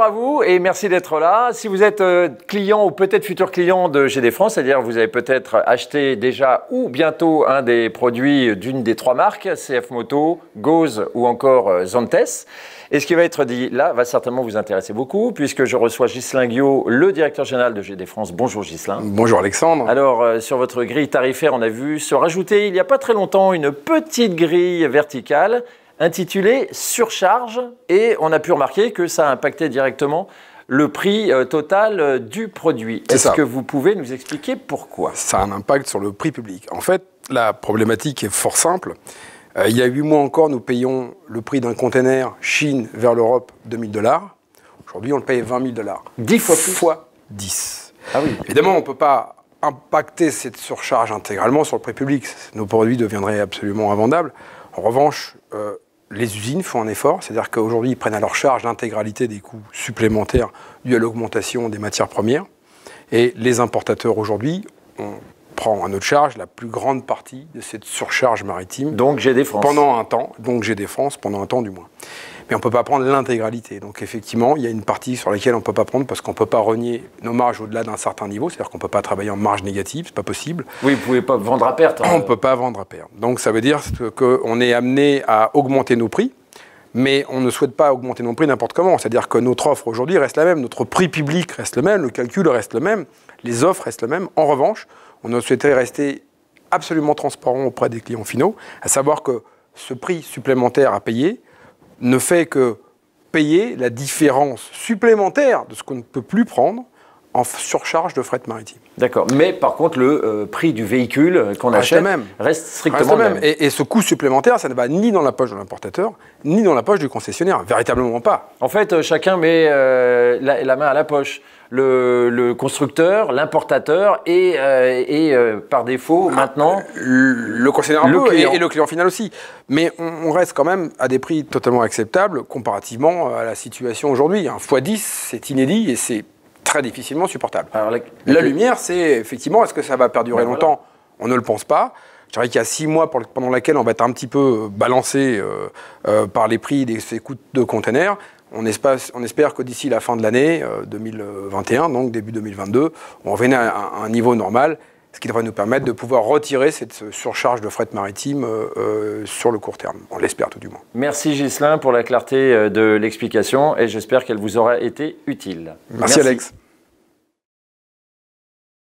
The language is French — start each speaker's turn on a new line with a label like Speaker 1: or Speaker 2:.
Speaker 1: à vous et merci d'être là. Si vous êtes client ou peut-être futur client de GD France, c'est-à-dire vous avez peut-être acheté déjà ou bientôt un des produits d'une des trois marques, CF Moto, Gauze ou encore Zontes. Et ce qui va être dit là va certainement vous intéresser beaucoup puisque je reçois Ghislain Guiot, le directeur général de GD France. Bonjour Ghislain.
Speaker 2: Bonjour Alexandre.
Speaker 1: Alors sur votre grille tarifaire, on a vu se rajouter il n'y a pas très longtemps une petite grille verticale intitulée surcharge et on a pu remarquer que ça a impacté directement le prix total du produit. Est-ce que vous pouvez nous expliquer pourquoi?
Speaker 2: Ça a un impact sur le prix public. En fait, la problématique est fort simple. Il y a 8 mois encore, nous payons le prix d'un container Chine vers l'Europe 2000 $. Aujourd'hui, on le paye 20 000 $.
Speaker 1: 10 fois plus.
Speaker 2: Fois 10.
Speaker 1: Ah oui.
Speaker 2: Évidemment, on ne peut pas impacter cette surcharge intégralement sur le prix public. Nos produits deviendraient absolument invendables. En revanche, les usines font un effort, c'est-à-dire qu'aujourd'hui, ils prennent à leur charge l'intégralité des coûts supplémentaires dus à l'augmentation des matières premières. Et les importateurs, aujourd'hui, on prend à notre charge la plus grande partie de cette surcharge maritime.
Speaker 1: Donc GD France.
Speaker 2: Pendant un temps, donc GD France, pendant un temps du moins. Mais on ne peut pas prendre l'intégralité. Donc effectivement, il y a une partie sur laquelle on ne peut pas prendre parce qu'on ne peut pas renier nos marges au-delà d'un certain niveau. C'est-à-dire qu'on ne peut pas travailler en marge négative, c'est pas possible.
Speaker 1: Oui, vous ne pouvez pas vendre à perte.
Speaker 2: On ne peut pas vendre à perte. Donc ça veut dire qu'on est amené à augmenter nos prix, mais on ne souhaite pas augmenter nos prix n'importe comment. C'est-à-dire que notre offre aujourd'hui reste la même, notre prix public reste le même, le calcul reste le même, les offres restent les mêmes. En revanche, on a souhaité rester absolument transparent auprès des clients finaux, à savoir que ce prix supplémentaire à payer ne fait que payer la différence supplémentaire de ce qu'on ne peut plus prendre en surcharge de fret maritime.
Speaker 1: D'accord. Mais par contre, le prix du véhicule qu'on achète reste strictement le même.
Speaker 2: Et ce coût supplémentaire, ça ne va ni dans la poche de l'importateur, ni dans la poche du concessionnaire. Véritablement pas.
Speaker 1: En fait, chacun met la main à la poche. Le constructeur, l'importateur et par défaut, maintenant,
Speaker 2: le concessionnaire et le client final aussi. Mais on reste quand même à des prix totalement acceptables comparativement à la situation aujourd'hui. Un x10, c'est inédit et c'est très difficilement supportable. Alors, la lumière, c'est effectivement, est-ce que ça va perdurer longtemps? On ne le pense pas. Je dirais qu'il y a 6 mois pendant lesquels on va être un petit peu balancé par les prix de ces coûts de containers. On espère que d'ici la fin de l'année 2021, donc début 2022, on revienne à un niveau normal, ce qui devrait nous permettre de pouvoir retirer cette surcharge de fret maritime sur le court terme. On l'espère tout du moins.
Speaker 1: Merci Ghislain pour la clarté de l'explication et j'espère qu'elle vous aura été utile.
Speaker 2: Merci Alex.